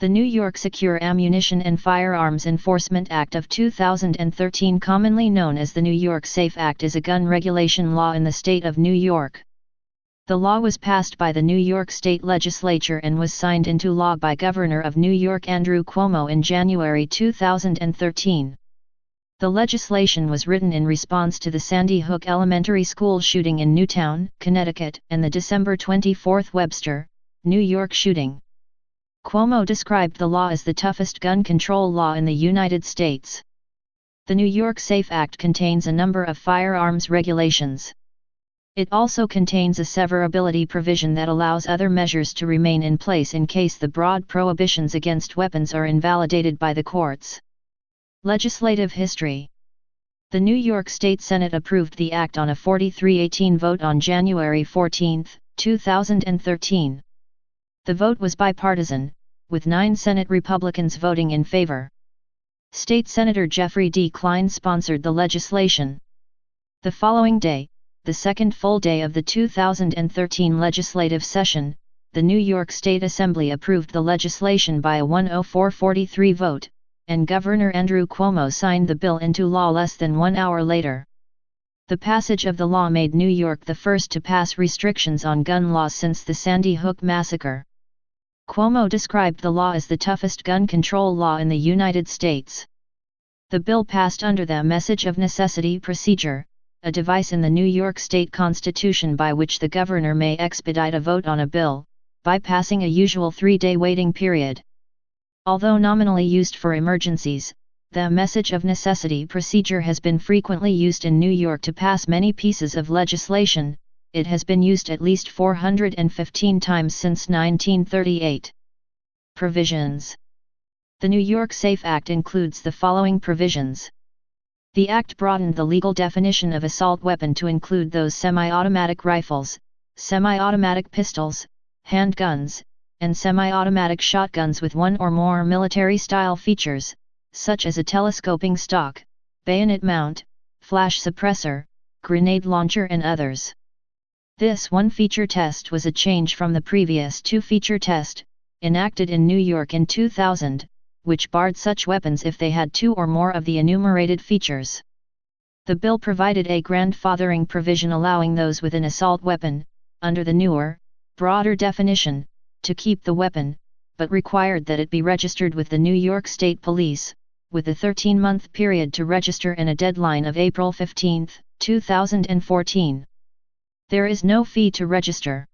The New York Secure Ammunition and Firearms Enforcement Act of 2013, commonly known as the New York SAFE Act, is a gun regulation law in the state of New York. The law was passed by the New York State Legislature and was signed into law by Governor of New York Andrew Cuomo in January 2013. The legislation was written in response to the Sandy Hook Elementary School shooting in Newtown, Connecticut, and the December 24, Webster, New York shooting. Cuomo described the law as the toughest gun control law in the United States. The New York SAFE Act contains a number of firearms regulations. It also contains a severability provision that allows other measures to remain in place in case the broad prohibitions against weapons are invalidated by the courts. Legislative history. The New York State Senate approved the act on a 43-18 vote on January 14, 2013. The vote was bipartisan, with 9 Senate Republicans voting in favor. State Senator Jeffrey D. Klein sponsored the legislation. The following day, the second full day of the 2013 legislative session, the New York State Assembly approved the legislation by a 104-43 vote, and Governor Andrew Cuomo signed the bill into law less than 1 hour later. The passage of the law made New York the first to pass restrictions on gun laws since the Sandy Hook massacre. Cuomo described the law as the toughest gun control law in the United States. The bill passed under the message of necessity procedure, a device in the New York State Constitution by which the governor may expedite a vote on a bill, bypassing a usual 3-day waiting period. Although nominally used for emergencies, the message of necessity procedure has been frequently used in New York to pass many pieces of legislation. It has been used at least 415 times since 1938. Provisions. The New York SAFE Act includes the following provisions. The Act broadened the legal definition of assault weapon to include those semi-automatic rifles, semi-automatic pistols, handguns, and semi-automatic shotguns with one or more military-style features, such as a telescoping stock, bayonet mount, flash suppressor, grenade launcher and others. This one-feature test was a change from the previous two-feature test, enacted in New York in 2000, which barred such weapons if they had 2 or more of the enumerated features. The bill provided a grandfathering provision allowing those with an assault weapon, under the newer, broader definition, to keep the weapon, but required that it be registered with the New York State Police, with a 13-month period to register and a deadline of April 15, 2014. There is no fee to register.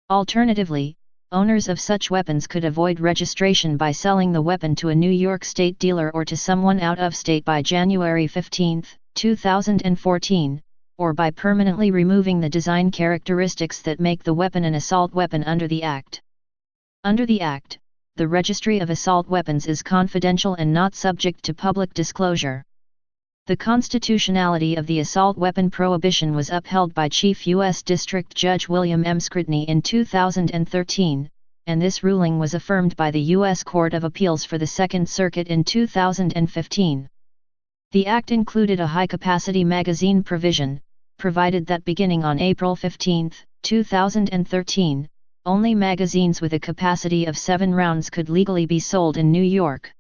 Alternatively, owners of such weapons could avoid registration by selling the weapon to a New York State dealer or to someone out of state by January 15, 2014, or by permanently removing the design characteristics that make the weapon an assault weapon under the Act. Under the Act, the registry of assault weapons is confidential and not subject to public disclosure. The constitutionality of the assault weapon prohibition was upheld by Chief U.S. District Judge William M. Scrutiny in 2013, and this ruling was affirmed by the U.S. Court of Appeals for the Second Circuit in 2015. The Act included a high-capacity magazine provision, provided that beginning on April 15, 2013, only magazines with a capacity of 7 rounds could legally be sold in New York.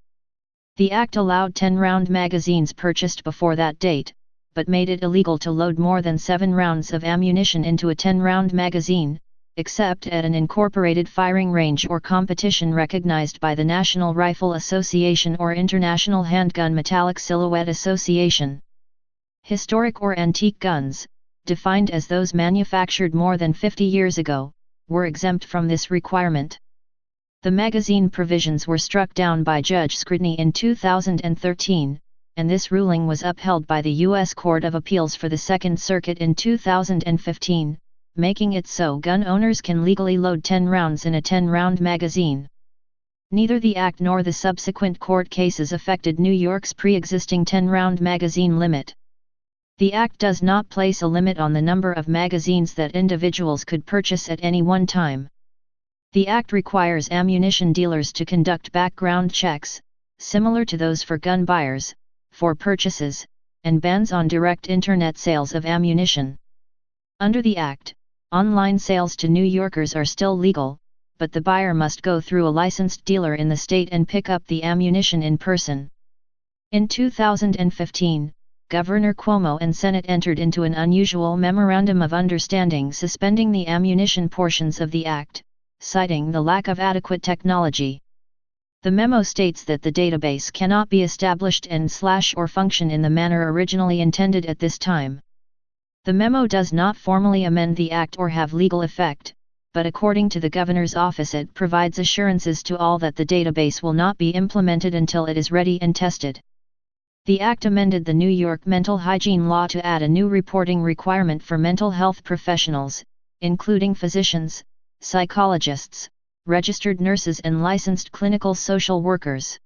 The Act allowed 10-round magazines purchased before that date, but made it illegal to load more than 7 rounds of ammunition into a 10-round magazine, except at an incorporated firing range or competition recognized by the National Rifle Association or International Handgun Metallic Silhouette Association. Historic or antique guns, defined as those manufactured more than 50 years ago, were exempt from this requirement. The magazine provisions were struck down by Judge Scrutiny in 2013, and this ruling was upheld by the U.S. Court of Appeals for the Second Circuit in 2015, making it so gun owners can legally load 10 rounds in a 10-round magazine. Neither the Act nor the subsequent court cases affected New York's pre-existing 10-round magazine limit. The Act does not place a limit on the number of magazines that individuals could purchase at any one time. The Act requires ammunition dealers to conduct background checks, similar to those for gun buyers, for purchases, and bans on direct internet sales of ammunition. Under the Act, online sales to New Yorkers are still legal, but the buyer must go through a licensed dealer in the state and pick up the ammunition in person. In 2015, Governor Cuomo and Senate entered into an unusual memorandum of understanding suspending the ammunition portions of the Act, citing the lack of adequate technology. The memo states that the database cannot be established and/or function in the manner originally intended at this time. The memo does not formally amend the Act or have legal effect, but according to the Governor's office it provides assurances to all that the database will not be implemented until it is ready and tested. The Act amended the New York mental hygiene law to add a new reporting requirement for mental health professionals, including physicians, psychologists, registered nurses and licensed clinical social workers.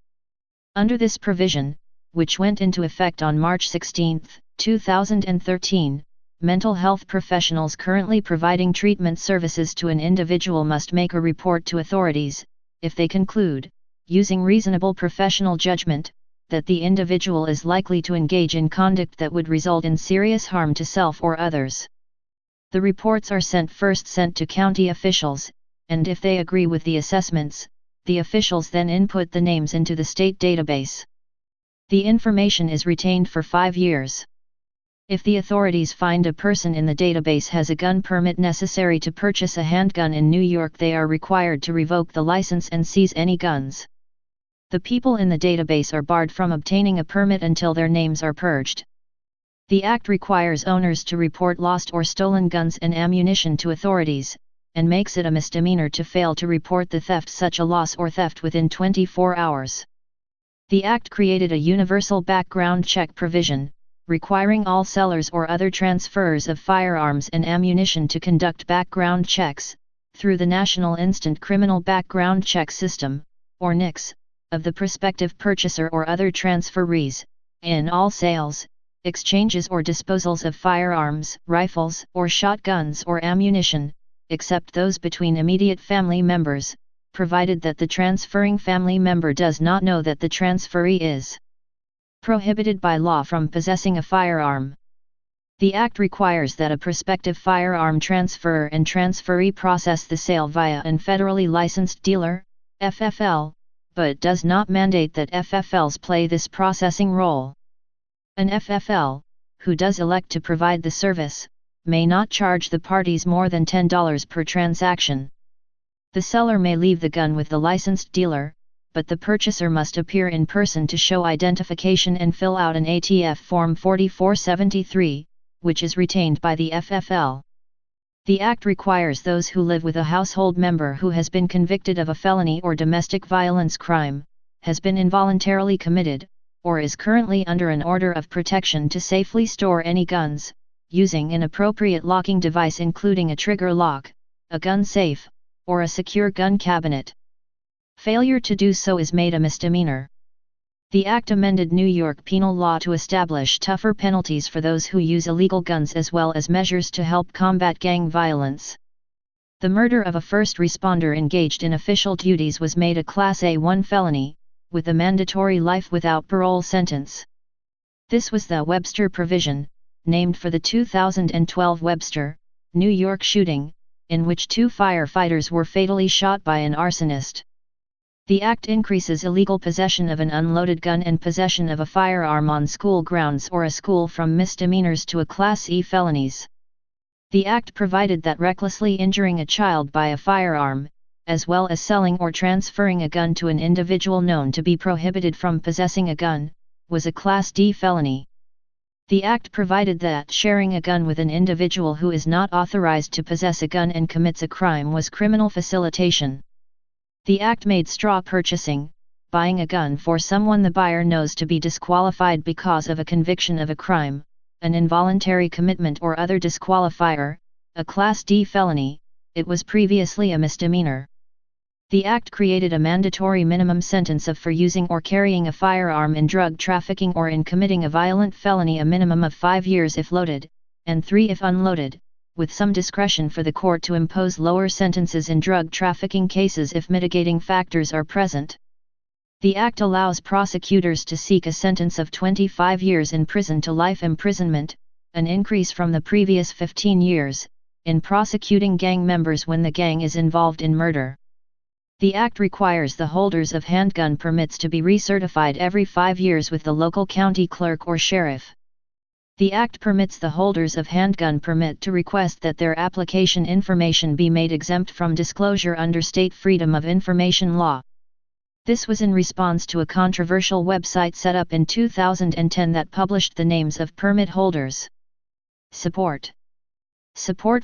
Under this provision, which went into effect on March 16, 2013, mental health professionals currently providing treatment services to an individual must make a report to authorities, if they conclude, using reasonable professional judgment, that the individual is likely to engage in conduct that would result in serious harm to self or others. The reports are first sent to county officials, and if they agree with the assessments, the officials then input the names into the state database. The information is retained for 5 years. If the authorities find a person in the database has a gun permit necessary to purchase a handgun in New York, they are required to revoke the license and seize any guns. The people in the database are barred from obtaining a permit until their names are purged. The Act requires owners to report lost or stolen guns and ammunition to authorities, and makes it a misdemeanor to fail to report the theft such a loss or theft within 24 hours. The Act created a universal background check provision, requiring all sellers or other transferors of firearms and ammunition to conduct background checks, through the National Instant Criminal Background Check System, or NICS, of the prospective purchaser or other transferees, in all sales, exchanges or disposals of firearms, rifles, or shotguns or ammunition, except those between immediate family members, provided that the transferring family member does not know that the transferee is prohibited by law from possessing a firearm. The Act requires that a prospective firearm transferor and transferee process the sale via a federally licensed dealer, FFL, but does not mandate that FFLs play this processing role. An FFL, who does elect to provide the service, may not charge the parties more than $10 per transaction. The seller may leave the gun with the licensed dealer, but the purchaser must appear in person to show identification and fill out an ATF Form 4473, which is retained by the FFL. The Act requires those who live with a household member who has been convicted of a felony or domestic violence crime, has been involuntarily committed, or is currently under an order of protection to safely store any guns, using an appropriate locking device including a trigger lock, a gun safe, or a secure gun cabinet. Failure to do so is made a misdemeanor. The Act amended New York penal law to establish tougher penalties for those who use illegal guns as well as measures to help combat gang violence. The murder of a first responder engaged in official duties was made a Class A1 felony, with a mandatory life without parole sentence. This was the Webster provision, named for the 2012 Webster, New York shooting, in which 2 firefighters were fatally shot by an arsonist. The Act increases illegal possession of an unloaded gun and possession of a firearm on school grounds or a school from misdemeanors to a Class E felonies. The Act provided that recklessly injuring a child by a firearm, as well as selling or transferring a gun to an individual known to be prohibited from possessing a gun, was a Class D felony. The Act provided that sharing a gun with an individual who is not authorized to possess a gun and commits a crime was criminal facilitation. The Act made straw purchasing, buying a gun for someone the buyer knows to be disqualified because of a conviction of a crime, an involuntary commitment or other disqualifier, a Class D felony. It was previously a misdemeanor. The Act created a mandatory minimum sentence for using or carrying a firearm in drug trafficking or in committing a violent felony, a minimum of 5 years if loaded, and 3 if unloaded, with some discretion for the court to impose lower sentences in drug trafficking cases if mitigating factors are present. The Act allows prosecutors to seek a sentence of 25 years in prison to life imprisonment, an increase from the previous 15 years, in prosecuting gang members when the gang is involved in murder. The Act requires the holders of handgun permits to be recertified every 5 years with the local county clerk or sheriff. The Act permits the holders of handgun permit to request that their application information be made exempt from disclosure under state Freedom of Information law. This was in response to a controversial website set up in 2010 that published the names of permit holders. Support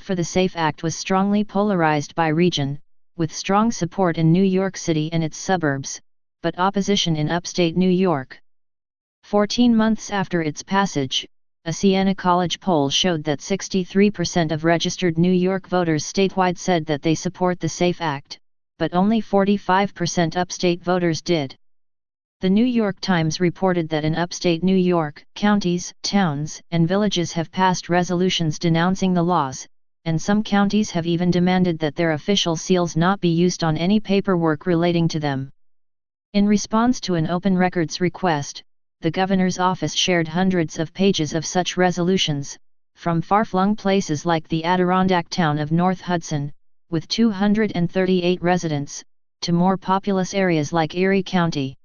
for the SAFE Act was strongly polarized by region, with strong support in New York City and its suburbs, but opposition in upstate New York. 14 months after its passage, a Siena College poll showed that 63% of registered New York voters statewide said that they support the SAFE Act, but only 45% upstate voters did. The New York Times reported that in upstate New York, counties, towns, and villages have passed resolutions denouncing the laws, and some counties have even demanded that their official seals not be used on any paperwork relating to them. In response to an open records request, the governor's office shared hundreds of pages of such resolutions, from far-flung places like the Adirondack town of North Hudson, with 238 residents, to more populous areas like Erie County.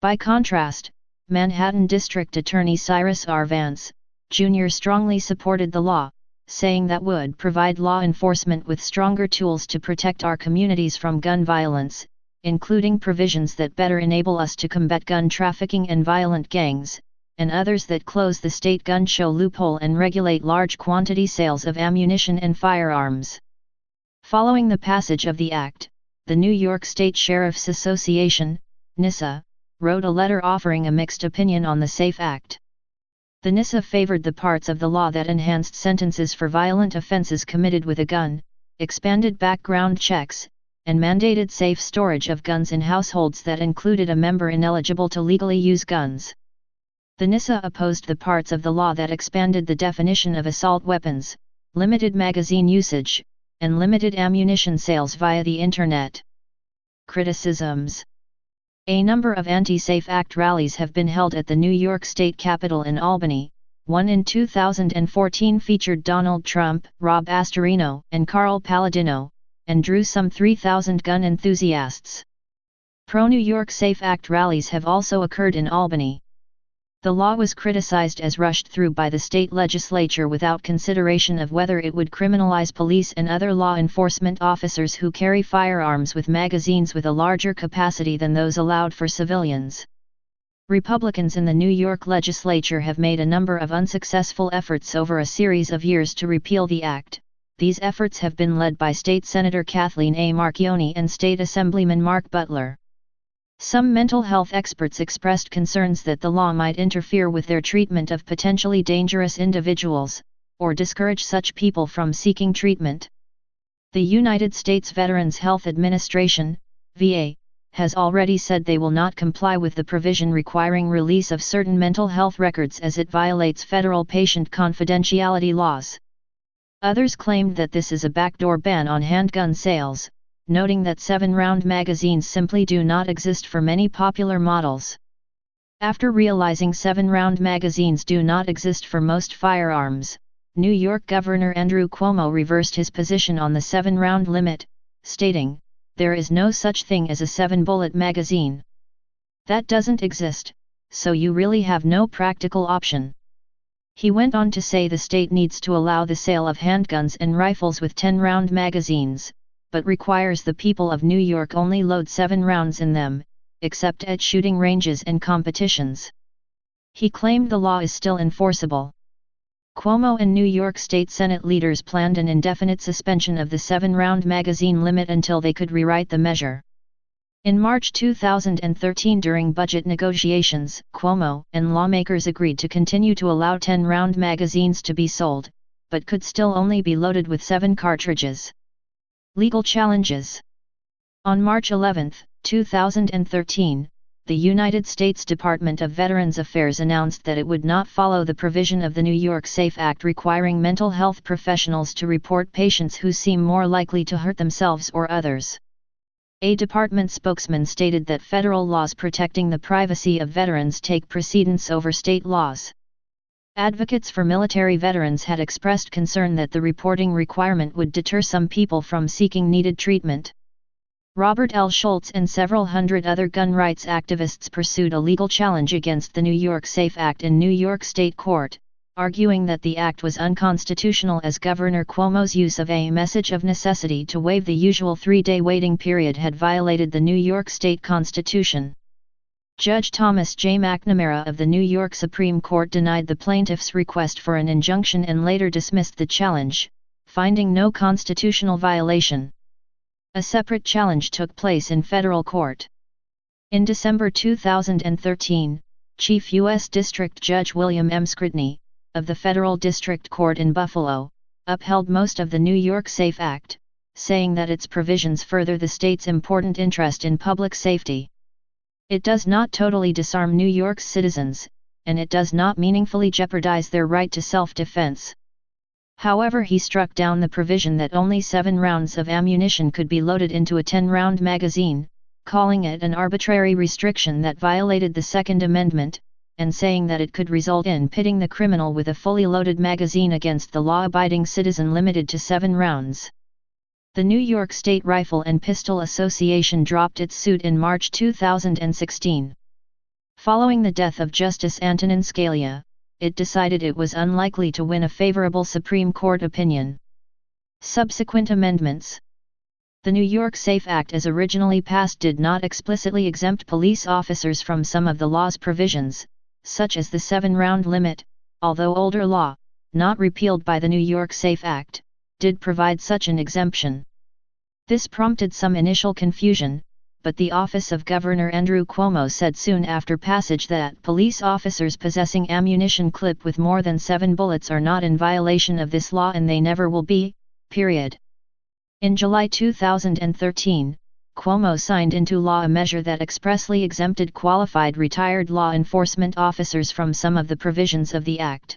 By contrast, Manhattan District Attorney Cyrus R. Vance, Jr. strongly supported the law, saying that would provide law enforcement with stronger tools to protect our communities from gun violence, including provisions that better enable us to combat gun trafficking and violent gangs, and others that close the state gun show loophole and regulate large quantity sales of ammunition and firearms. Following the passage of the Act, the New York State Sheriff's Association, NISA, wrote a letter offering a mixed opinion on the SAFE Act. The NISA favored the parts of the law that enhanced sentences for violent offenses committed with a gun, expanded background checks, and mandated safe storage of guns in households that included a member ineligible to legally use guns. The NISA opposed the parts of the law that expanded the definition of assault weapons, limited magazine usage, and limited ammunition sales via the Internet. Criticisms. A number of anti-SAFE Act rallies have been held at the New York State Capitol in Albany. One in 2014 featured Donald Trump, Rob Astorino, and Carl Palladino, and drew some 3,000 gun enthusiasts. Pro-New York SAFE Act rallies have also occurred in Albany. The law was criticized as rushed through by the state legislature without consideration of whether it would criminalize police and other law enforcement officers who carry firearms with magazines with a larger capacity than those allowed for civilians. Republicans in the New York legislature have made a number of unsuccessful efforts over a series of years to repeal the act. These efforts have been led by State Senator Kathleen A. Marchione and State Assemblyman Mark Butler. Some mental health experts expressed concerns that the law might interfere with their treatment of potentially dangerous individuals, or discourage such people from seeking treatment. The United States Veterans Health Administration, VA, has already said they will not comply with the provision requiring release of certain mental health records as it violates federal patient confidentiality laws. Others claimed that this is a backdoor ban on handgun sales, noting that 7-round magazines simply do not exist for many popular models. After realizing 7-round magazines do not exist for most firearms, New York Governor Andrew Cuomo reversed his position on the 7-round limit, stating, "There is no such thing as a 7-bullet magazine. That doesn't exist, so you really have no practical option." He went on to say the state needs to allow the sale of handguns and rifles with 10-round magazines, but requires the people of New York only load 7 rounds in them, except at shooting ranges and competitions. He claimed the law is still enforceable. Cuomo and New York State Senate leaders planned an indefinite suspension of the 7-round magazine limit until they could rewrite the measure. In March 2013 during budget negotiations, Cuomo and lawmakers agreed to continue to allow 10-round magazines to be sold, but could still only be loaded with 7 cartridges. Legal challenges. On March 11, 2013, the United States Department of Veterans Affairs announced that it would not follow the provision of the New York SAFE Act requiring mental health professionals to report patients who seem more likely to hurt themselves or others. A department spokesman stated that federal laws protecting the privacy of veterans take precedence over state laws. Advocates for military veterans had expressed concern that the reporting requirement would deter some people from seeking needed treatment. Robert L. Schultz and several hundred other gun rights activists pursued a legal challenge against the New York SAFE Act in New York State Court, arguing that the act was unconstitutional as Governor Cuomo's use of a message of necessity to waive the usual 3-day waiting period had violated the New York State Constitution. Judge Thomas J. McNamara of the New York Supreme Court denied the plaintiff's request for an injunction and later dismissed the challenge, finding no constitutional violation. A separate challenge took place in federal court. In December 2013, Chief U.S. District Judge William M. Scrutiny, of the Federal District Court in Buffalo, upheld most of the New York SAFE Act, saying that its provisions further the state's important interest in public safety. It does not totally disarm New York's citizens, and it does not meaningfully jeopardize their right to self-defense. However, he struck down the provision that only 7 rounds of ammunition could be loaded into a 10-round magazine, calling it an arbitrary restriction that violated the Second Amendment, and saying that it could result in pitting the criminal with a fully loaded magazine against the law-abiding citizen limited to 7 rounds. The New York State Rifle and Pistol Association dropped its suit in March 2016. Following the death of Justice Antonin Scalia, it decided it was unlikely to win a favorable Supreme Court opinion. Subsequent amendments. The New York SAFE Act as originally passed did not explicitly exempt police officers from some of the law's provisions, such as the 7-round limit, although older law, not repealed by the New York SAFE Act, did provide such an exemption. This prompted some initial confusion, but the office of Governor Andrew Cuomo said soon after passage that police officers possessing ammunition clipped with more than 7 bullets are not in violation of this law and they never will be, period. In July 2013, Cuomo signed into law a measure that expressly exempted qualified retired law enforcement officers from some of the provisions of the Act.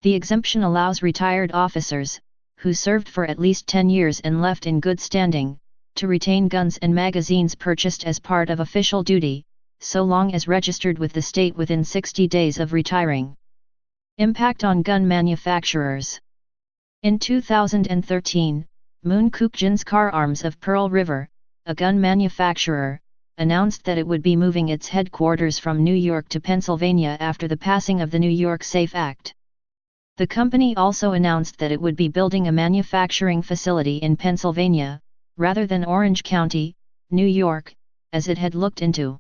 The exemption allows retired officers, who served for at least 10 years and left in good standing, to retain guns and magazines purchased as part of official duty, so long as registered with the state within 60 days of retiring. Impact on gun manufacturers. In 2013, Moon Cookjins Car Arms of Pearl River, a gun manufacturer, announced that it would be moving its headquarters from New York to Pennsylvania after the passing of the New York SAFE Act. The company also announced that it would be building a manufacturing facility in Pennsylvania, rather than Orange County, New York, as it had looked into.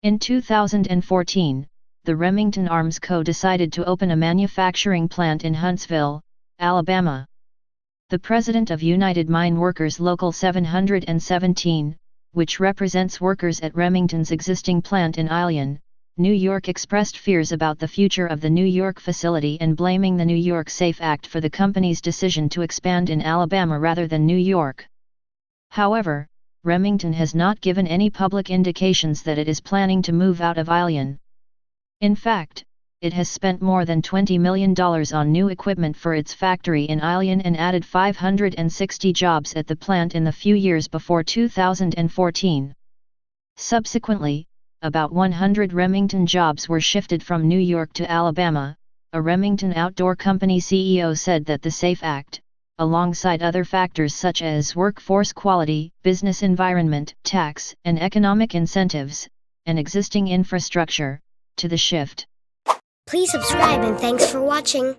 In 2014, the Remington Arms Co. decided to open a manufacturing plant in Huntsville, Alabama. The president of United Mine Workers Local 717, which represents workers at Remington's existing plant in Ilion, New York, expressed fears about the future of the New York facility and blaming the New York SAFE Act for the company's decision to expand in Alabama rather than New York. However, Remington has not given any public indications that it is planning to move out of Ilion. In fact, it has spent more than $20 million on new equipment for its factory in Ilion and added 560 jobs at the plant in the few years before 2014. Subsequently, about 100 Remington jobs were shifted from New York to Alabama. A Remington Outdoor Company CEO said that the SAFE Act, alongside other factors such as workforce quality, business environment, tax and economic incentives, and existing infrastructure, to the shift. Please subscribe and thanks for watching.